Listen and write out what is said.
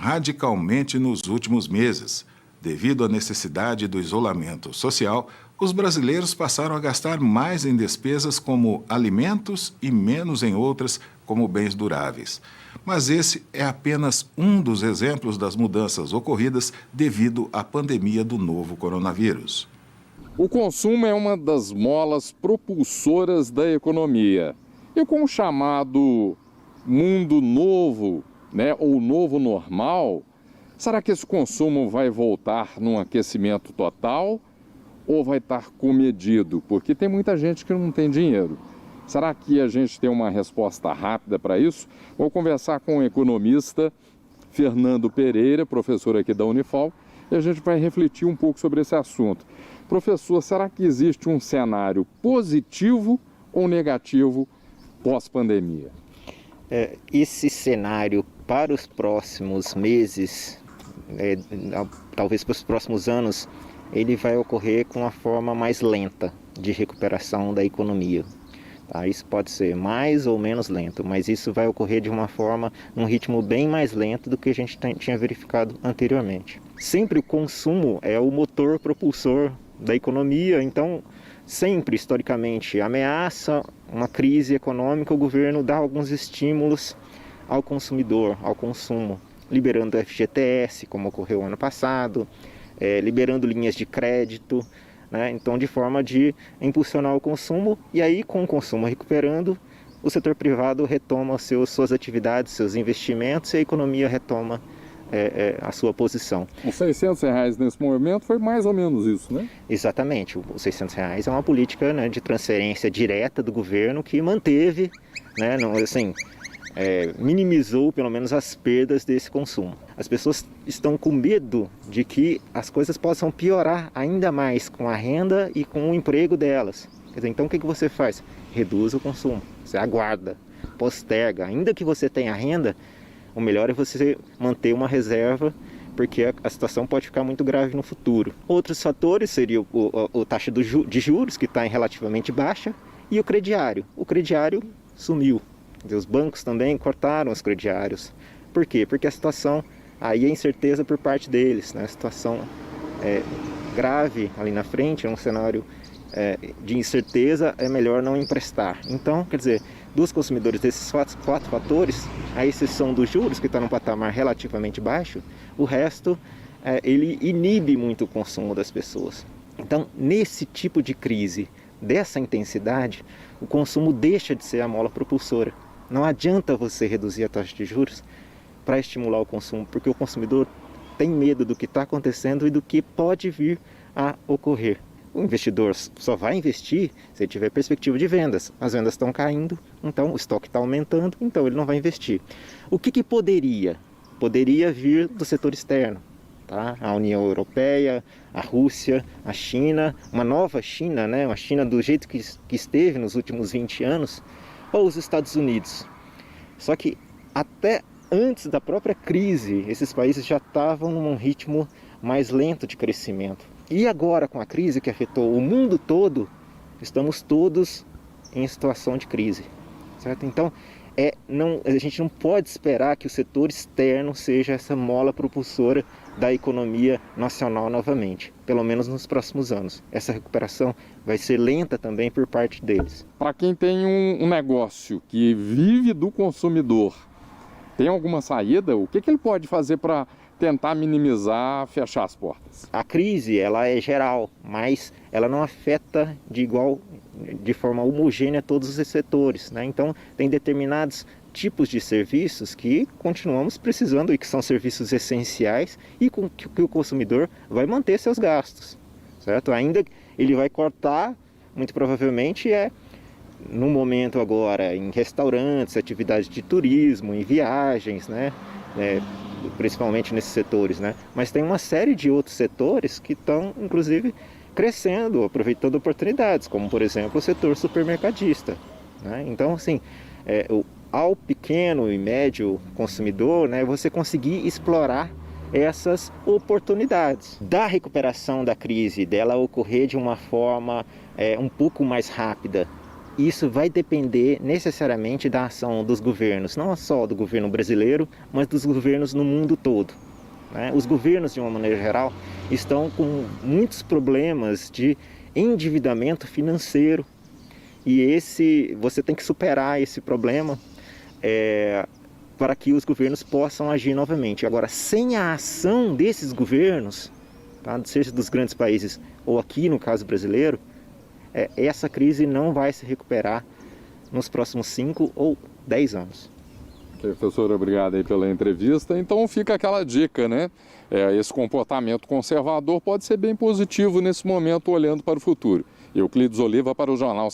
radicalmente nos últimos meses. Devido à necessidade do isolamento social, os brasileiros passaram a gastar mais em despesas como alimentos e menos em outras, como bens duráveis. Mas esse é apenas um dos exemplos das mudanças ocorridas devido à pandemia do novo coronavírus. O consumo é uma das molas propulsoras da economia. E com o chamado mundo novo, ou novo normal, será que esse consumo vai voltar num aquecimento total ou vai estar comedido? Porque tem muita gente que não tem dinheiro. Será que a gente tem uma resposta rápida para isso? Vou conversar com o economista Fernando Pereira, professor aqui da Unifol, e a gente vai refletir um pouco sobre esse assunto. Professor, será que existe um cenário positivo ou negativo pós-pandemia? Esse cenário para os próximos meses, talvez para os próximos anos, ele vai ocorrer com uma forma mais lenta de recuperação da economia. Tá? Isso pode ser mais ou menos lento, mas isso vai ocorrer de uma forma, num ritmo bem mais lento do que a gente tinha verificado anteriormente. Sempre o consumo é o motor propulsor da economia, então sempre, historicamente, ameaça uma crise econômica, o governo dá alguns estímulos ao consumidor, ao consumo, liberando o FGTS, como ocorreu ano passado, liberando linhas de crédito, então de forma de impulsionar o consumo, e aí com o consumo recuperando, o setor privado retoma suas atividades, seus investimentos, e a economia retoma a sua posição. Os R$600 nesse momento foi mais ou menos isso, né? Exatamente, os R$600 é uma política de transferência direta do governo que manteve, minimizou pelo menos as perdas desse consumo. As pessoas estão com medo de que as coisas possam piorar ainda mais com a renda e com o emprego delas. Quer dizer, então o que você faz? Reduz o consumo, você aguarda, posterga. Ainda que você tenha renda, o melhor é você manter uma reserva, porque a situação pode ficar muito grave no futuro. Outros fatores seriam a taxa de juros, que está em relativamente baixa, e o crediário. O crediário sumiu. Os bancos também cortaram os crediários. Por quê? Porque a situação, aí é incerteza por parte deles, A situação é grave ali na frente, é um cenário de incerteza, é melhor não emprestar. Então, quer dizer, dos consumidores desses quatro fatores, a exceção dos juros, que está num patamar relativamente baixo, o resto, ele inibe muito o consumo das pessoas. Então, nesse tipo de crise, dessa intensidade, o consumo deixa de ser a mola propulsora. Não adianta você reduzir a taxa de juros para estimular o consumo, porque o consumidor tem medo do que está acontecendo e do que pode vir a ocorrer. O investidor só vai investir se ele tiver perspectiva de vendas. As vendas estão caindo, então o estoque está aumentando, então ele não vai investir. O que poderia? Poderia vir do setor externo. Tá? A União Europeia, a Rússia, a China, uma nova China, uma China do jeito que esteve nos últimos 20 anos, ou os Estados Unidos. Só que até antes da própria crise, esses países já estavam num ritmo mais lento de crescimento. E agora, com a crise que afetou o mundo todo, estamos todos em situação de crise, certo? Então, a gente não pode esperar que o setor externo seja essa mola propulsora da economia nacional novamente, pelo menos nos próximos anos. Essa recuperação vai ser lenta também por parte deles. Para quem tem um negócio que vive do consumidor, tem alguma saída? O que ele pode fazer para tentar minimizar, fechar as portas? A crise, ela é geral, mas ela não afeta de forma homogênea todos os setores, Então, tem determinados tipos de serviços que continuamos precisando e que são serviços essenciais e com que o consumidor vai manter seus gastos, certo? Ainda ele vai cortar, muito provavelmente, no momento agora, em restaurantes, atividades de turismo, em viagens, principalmente nesses setores, Mas tem uma série de outros setores que estão, inclusive, crescendo, aproveitando oportunidades, como, por exemplo, o setor supermercadista, Então, assim, ao pequeno e médio consumidor, você conseguir explorar essas oportunidades. Da recuperação da crise, dela ocorrer de uma forma um pouco mais rápida, isso vai depender necessariamente da ação dos governos, não só do governo brasileiro, mas dos governos no mundo todo. Os governos, de uma maneira geral, estão com muitos problemas de endividamento financeiro e você tem que superar esse problema para que os governos possam agir novamente. Agora, sem a ação desses governos, seja dos grandes países ou aqui no caso brasileiro, essa crise não vai se recuperar nos próximos 5 ou 10 anos. Professor, obrigado aí pela entrevista. Então fica aquela dica, né? Esse comportamento conservador pode ser bem positivo nesse momento, olhando para o futuro. Euclides Oliva para o Jornal